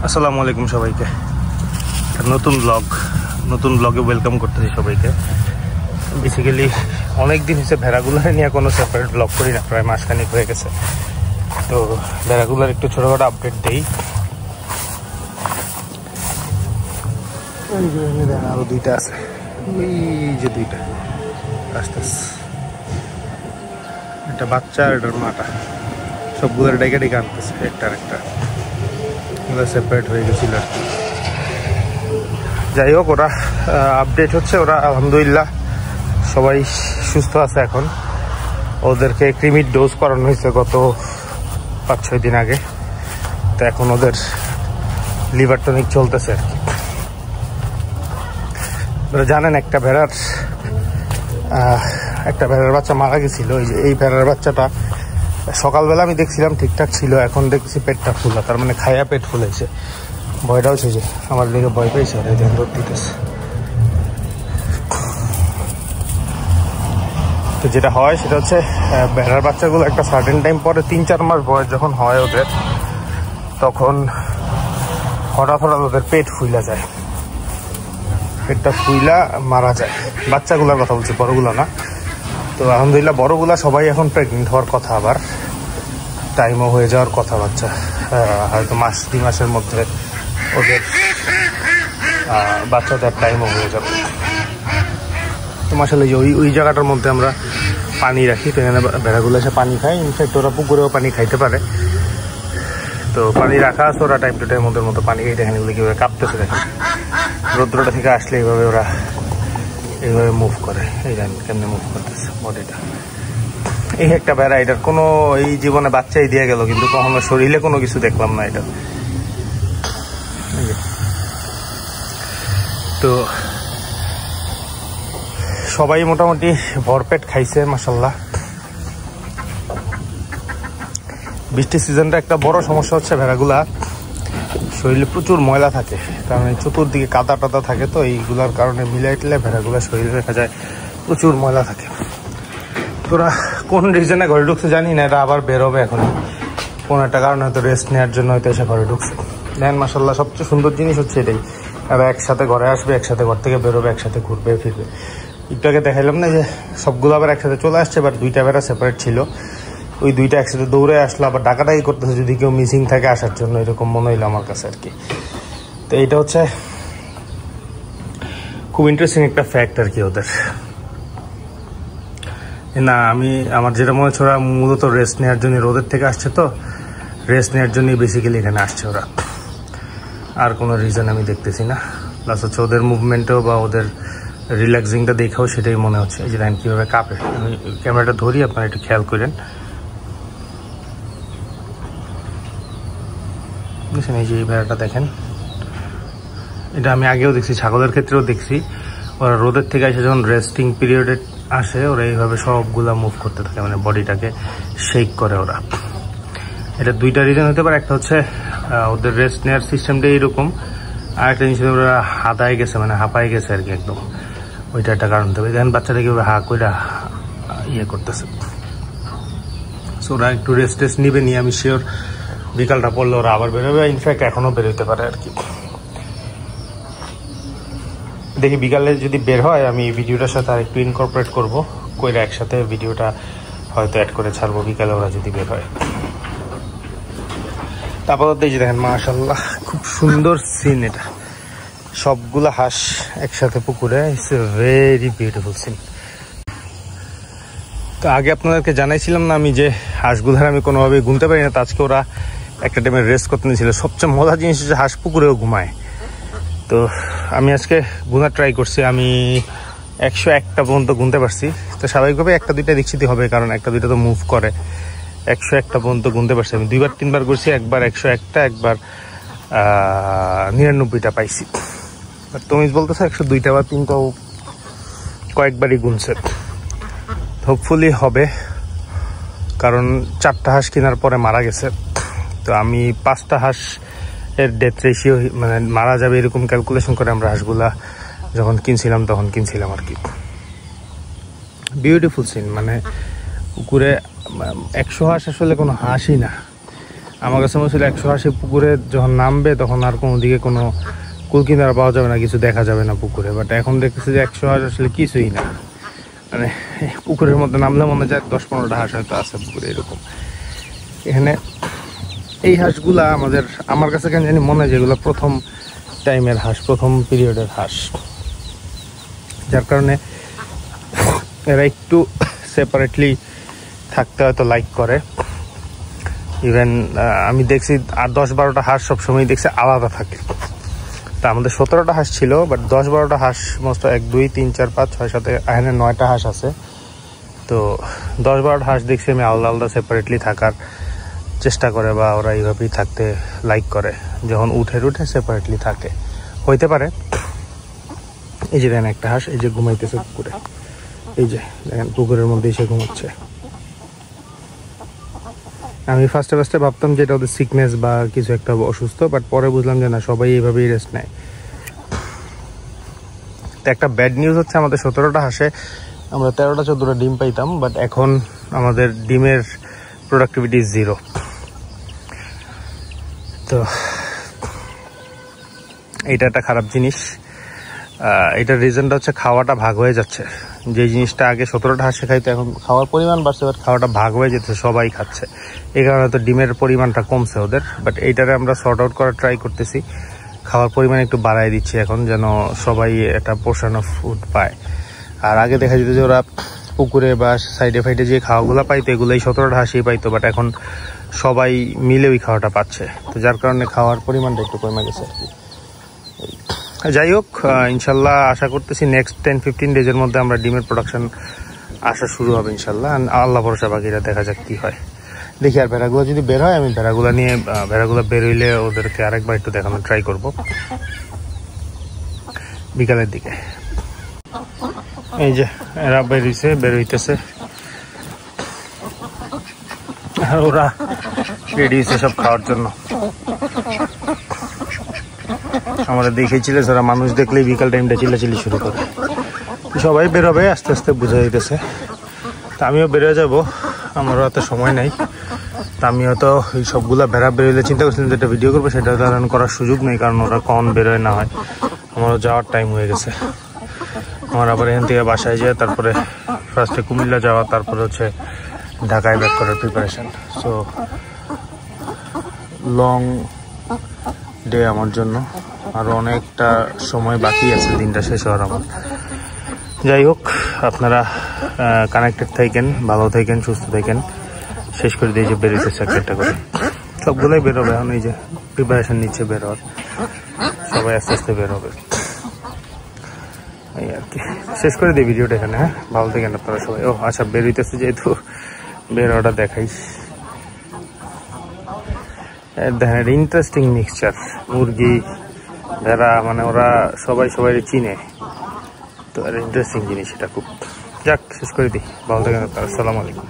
আসসালামু আলাইকুম সবাইকে। নতুন ব্লগে ওয়েলকাম করতেছি সবাইকে। বেসিক্যালি অনেক দিন হয়েছে ভেড়াগুলো নিয়ে কোনো সেপারেট ব্লগ করি না, প্রায় মাসখানেক হয়ে গেছে। তো ভেড়াগুলোর একটু ছোটোখাটো আপডেট দিই। আরও দুইটা আছে, ওই যে দুইটা আস্তে আস্তে, একটা বাচ্চা আর এটার মাটা, সবগুলোর ডেকে ডেকে আনতেছে একটা সেপারেট হয়ে গেছিল আর কি। যাই হোক, ওরা আপডেট হচ্ছে, ওরা আলহামদুলিল্লাহ সবাই সুস্থ আছে এখন। ওদেরকে ক্রিমির ডোজ করানো হয়েছে গত 5-6 দিন আগে। তো এখন ওদের লিভার টনিক চলতেছে আর কি। জানেন একটা ভেড়ার বাচ্চা মারা গেছিল। এই ভেড়ার বাচ্চাটা সকালবেলা আমি দেখছিলাম ঠিকঠাক ছিল, এখন দেখছি পেটটা ফুলা, তার মানে খায়া পেট ফুলেছে। ভয়টা হচ্ছে যে আমার দিকে ভয় পেয়েছে, আর এই রোদ দিতেছে। তো যেটা হয় সেটা হচ্ছে ভেড়ার বাচ্চাগুলো একটা সার্টেন টাইম পরে 3-4 মাস বয়স যখন হয় ওদের, তখন হঠাৎ ওদের পেট ফুইলা যায়, পেটটা ফুইলা মারা যায়। বাচ্চাগুলোর কথা বলছি, বড়গুলো না। তো আলহামদুলিল্লাহ বড়গুলা সবাই এখন প্রেগনেন্ট হওয়ার কথা, আবার টাইমও হয়ে যাওয়ার কথা। বাচ্চা হয়তো 1-2 মাসের মধ্যে ওদের বাচ্চাদের টাইমও হয়ে যাবে। তো মাশাআল্লাহ ওই জায়গাটার মধ্যে আমরা পানি রাখি, তো এখানে ভেড়াগুলো এসে পানি খায়। ইনফ্যাক্ট ওরা পুকুরেও পানি খাইতে পারে। তো পানি রাখা আছে, ওরা টাইম টু টাইম ওদের মতো পানি খাইতে। এখানে কীভাবে কাঁপতেছে দেখেন, রৌদ্রটা থেকে আসলে এইভাবে ওরা এইভাবে মুভ করে। এই জান কেমনি মুভ করতেছে বডিটা। এই একটা ভেড়া, এটার কোনো এই জীবনে বাচ্চাই দিয়ে গেল, কিন্তু কখনো শরীরে কোনো কিছু দেখলাম না এটা। তো সবাই মোটামুটি ভরপেট খাইছে মাশাআল্লাহ। বৃষ্টির সিজনটা একটা বড় সমস্যা হচ্ছে, ভেড়াগুলা শরীরে প্রচুর ময়লা থাকে, কারণ এই চতুর্দিকে কাদা টাদা থাকে। তো এইগুলার কারণে মিলাইটলে ভেড়াগুলা শরীরে দেখা যায় প্রচুর ময়লা থাকে। তোরা কোন রিজনে ঘরে ঢুকছে জানি না, এটা আবার বেরোবে এখন। কোনো একটা কারণে হয়তো রেস্ট নেওয়ার জন্য হয়তো এসে ঘরে ঢুকছে। দেখেন মাশাআল্লাহ সবচেয়ে সুন্দর জিনিস হচ্ছে এটাই, এরা একসাথে ঘরে আসবে, একসাথে ঘর থেকে বেরোবে, একসাথে ঘুরবে ফিরবে। একটু আগে দেখাইলাম না যে সবগুলো আবার একসাথে চলে আসছে। এবার 2টা ভেড়া সেপারেট ছিল, ওই 2টা একসাথে দৌড়ে আসলো, আবার ডাকাডাকি করতেছে যদি কেউ মিসিং থাকে আসার জন্য, এরকম মনে হইলো আমার কাছে আর কি। তো এইটা হচ্ছে খুব ইন্টারেস্টিং একটা ফ্যাক্ট আর কি ওদের। না আমার যেটা মনে হচ্ছে, ওরা মূলত রেস্ট নেওয়ার জন্য রোদের থেকে আসছে, তো রেস্ট নেওয়ার জন্যই বেসিক্যালি এখানে আসছে ওরা, আর কোনো রিজন আমি দেখতেছি না। প্লাস হচ্ছে ওদের মুভমেন্টেও বা ওদের রিল্যাক্সিংটা দেখেও সেটাই মনে হচ্ছে। এই যে দেখেন কীভাবে কাঁপে। আমি ক্যামেরাটা ধরি, আপনারা একটু খেয়াল করেন। বুঝছেন, এই যে এই ভেড়াটা দেখেন, এটা আমি আগেও দেখছি, ছাগলের ক্ষেত্রেও দেখছি। ওরা রোদের থেকে এসে যখন রেস্টিং পিরিয়ডে আসে, ওরা এইভাবে সবগুলা মুভ করতে থাকে, মানে বডিটাকে শেক করে ওরা। এটা 2টা রিজন হতে পারে। একটা হচ্ছে ওদের রেস্ট নেওয়ার সিস্টেমটা এইরকম, আর একটা জিনিস ওরা হাতায় গেছে, মানে হাঁপায় গেছে আর কি একদম, ওইটা একটা কারণ হতে পারে। দেখেন বাচ্চাটা কীভাবে কইরা করতেছে। সো ওরা একটু রেস্ট নিবে, নিয়ে আমি শিওর বিকালটা পড়লে ওরা আবার বেরোবে। ইনফ্যাক্ট এখনও বেরোতে পারে আর কি। দেখি বিকালে যদি বের হয়, আমি এই ভিডিওটার সাথে আর একটু ইনকর্পোরেট করবো, কইরা একসাথে ভিডিওটা হয়তো অ্যাড করে ছাড়বো বিকালে ওরা যদি বের হয়। তারপর এই যে দেখেন মাশাআল্লাহ খুব সুন্দর সিন এটা, সবগুলা হাঁস একসাথে পুকুরে। It's a very beautiful scene. তো আগে আপনাদেরকে জানাইছিলাম না আমি যে হাঁসগুলার আমি কোনোভাবেই গুনতে পারি না। তো আজকে ওরা একটা টাইমে রেস্ট করতে নিয়েছিল। সবচেয়ে মজার জিনিস হচ্ছে হাঁস পুকুরেও ঘুমায়। তো আমি আজকে গুনার ট্রাই করছি, আমি 101টা পর্যন্ত গুনতে পারছি। তো স্বাভাবিকভাবে 1-2টা দেখছিতে হবে, কারণ 1-2টা তো মুভ করে। 101টা পর্যন্ত গুনতে পারছি আমি। 2-3বার করছি, একবার 101টা, একবার 99টা পাইছি। তুমি বলতেছো 102টা বা 3টাও কয়েকবারই গুনছে। হোপফুলি হবে, কারণ 4টা হাঁস কেনার পরে মারা গেছে। তো আমি 5টা হাঁস এর ডেথ রেশিও, মানে মারা যাবে এরকম ক্যালকুলেশন করে আমরা হাঁসগুলা যখন কিনছিলাম আর কি। বিউটিফুল সিন, মানে পুকুরে 100 হাঁস আসলে কোনো হাঁসই না। আমার কাছে মনে ছিল 180 পুকুরে যখন নামবে তখন আর কোনো দিকে কোনো কুল কিনারা পাওয়া যাবে না, কিছু দেখা যাবে না পুকুরে। বাট এখন দেখতেছি যে 180 আসলে কিছুই না, মানে পুকুরের মধ্যে নামলে মনে যায় 10-15টা হাঁস হয়তো আছে পুকুরে এরকম। এখানে এই হাঁসগুলা আমার কাছে কেন জানি মনে হয় যেগুলো প্রথম টাইমের হাঁস, প্রথম পিরিয়ডের হাঁস, যার কারণে এরা একটু সেপারেটলি থাকতে হয়তো লাইক করে। ইভেন আমি দেখছি 10-12টা হাঁস সবসময় দেখছি আলাদা থাকে। তা আমাদের 17টা হাঁস ছিল, বাট 10-12টা হাঁস মস্ত 1 2 3 4 5 6 7 এখানে 9টা হাঁস আছে। তো 10-12টা হাঁস দেখছি আমি আলাদা আলাদা সেপারেটলি থাকার চেষ্টা করে, বা ওরা এইভাবেই থাকতে লাইক করে, যখন উঠে সেপারেটলি থাকে। হইতে পারে এই যে দেখেন একটা হাঁস এই যে ঘুমাইতেছে পুকুরে, এই যে দেখেন পুকুরের মধ্যে এসে ঘুমাচ্ছে। আমি ফার্স্টে ভাবতাম যে এটা ওদের সিকনেস বা কিছু একটা অসুস্থ, বাট পরে বুঝলাম যে না, সবাই এইভাবেই রেস্ট নেয়। তো একটা ব্যাড নিউজ হচ্ছে আমাদের 17টা হাঁসে আমরা 13টা-14টা ডিম পাইতাম, বাট এখন আমাদের ডিমের প্রোডাক্টিভিটি 0। তো এইটা একটা খারাপ জিনিস। এটার রিজনটা হচ্ছে খাওয়াটা ভাগ হয়ে যাচ্ছে। যে জিনিসটা আগে 17টা হাঁসে খাইতে, এখন খাওয়ার পরিমাণ বাড়ছে, বাট খাওয়াটা ভাগ হয়ে যেতে, সবাই খাচ্ছে। এই কারণে তো ডিমের পরিমাণটা কমছে ওদের। বাট এইটারে আমরা সর্ট আউট করার ট্রাই করতেছি, খাওয়ার পরিমাণ একটু বাড়াই দিচ্ছি এখন, যেন সবাই একটা পোর্শন অফ ফুড পায়। আর আগে দেখা যেত যে ওরা পুকুরে বা সাইডে ফাইডে যে খাওয়াগুলো পাইতো, এগুলোই 17টা হাঁসই পাইতো, বাট এখন সবাই মিলে ওই খাওয়াটা পাচ্ছে। তো যার কারণে খাওয়ার পরিমাণটা একটু কমে গেছে আর কি। যাই হোক, ইনশাল্লাহ আশা করতেছি নেক্সট 10-15 ডেজের মধ্যে আমরা ডিমের প্রোডাকশন আসা শুরু হবে ইনশাল্লাহ। আল্লাহ ভরসা, বাকিরা দেখা যাক কি হয়। দেখি, আর ভেড়াগুলো যদি বের হয়, আমি ভেড়াগুলো বের হইলে ওদেরকে আরেকবার একটু দেখানোর ট্রাই করব বিকালের দিকে। এই যে এরা বের হইতেছে, আর ওরা রেডি হয়েছে সব খাওয়ার জন্য। আমরা দেখেছিল ওরা মানুষ দেখলেই বিকাল টাইমটা চিল্লাচিল্লি শুরু করে। সবাই বেরোবে, আস্তে আস্তে বোঝা যাইতেছে। তা আমিও বেরোয় যাব, আমারও এত সময় নাই। তা আমিও তো এই সবগুলা ভেড়া বেরোলে চিন্তা করছিলাম যেটা ভিডিও করবো, সেটা ধারণ করার সুযোগ নেই, কারণ ওরা কখন বেরোয় না হয়। আমারও যাওয়ার টাইম হয়ে গেছে। আমার আবার এখান থেকে বাসায় যায়, তারপরে ফার্স্টে কুমিল্লা যাওয়া, তারপরে হচ্ছে ঢাকায় ব্যাক করার প্রিপারেশন। সো লং ডে আমার জন্য, আরও অনেকটা সময় বাকি আছে দিনটা শেষ হওয়ার আমার। যাই হোক, আপনারা কানেক্টেড থাকেন, ভালো থাকেন, সুস্থ থাকেন। শেষ করে দিয়ে যে বেরোচ্ছে একটা করে, সবগুলোই বেরোবে। এখন এই যে প্রিপারেশন নিচ্ছে বেরোয়ার, সবাই আস্তে আস্তে বেরোবে, এই আর কি। শেষ করে দিই ভিডিওটা এখানে। হ্যাঁ, ভালো থাকেন আপনারা সবাই। ও আচ্ছা, বেরোইতেছে যেহেতু বেরোটা দেখাই। দেখেন ইন্টারেস্টিং মিক্সচার, মুরগি ভেড়া, মানে ওরা সবাই চিনে। তো ইন্টারেস্টিং জিনিস এটা খুব। যাক, শেষ করে দিই, ভালো থাকেন আপনারা। আসসালামু আলাইকুম।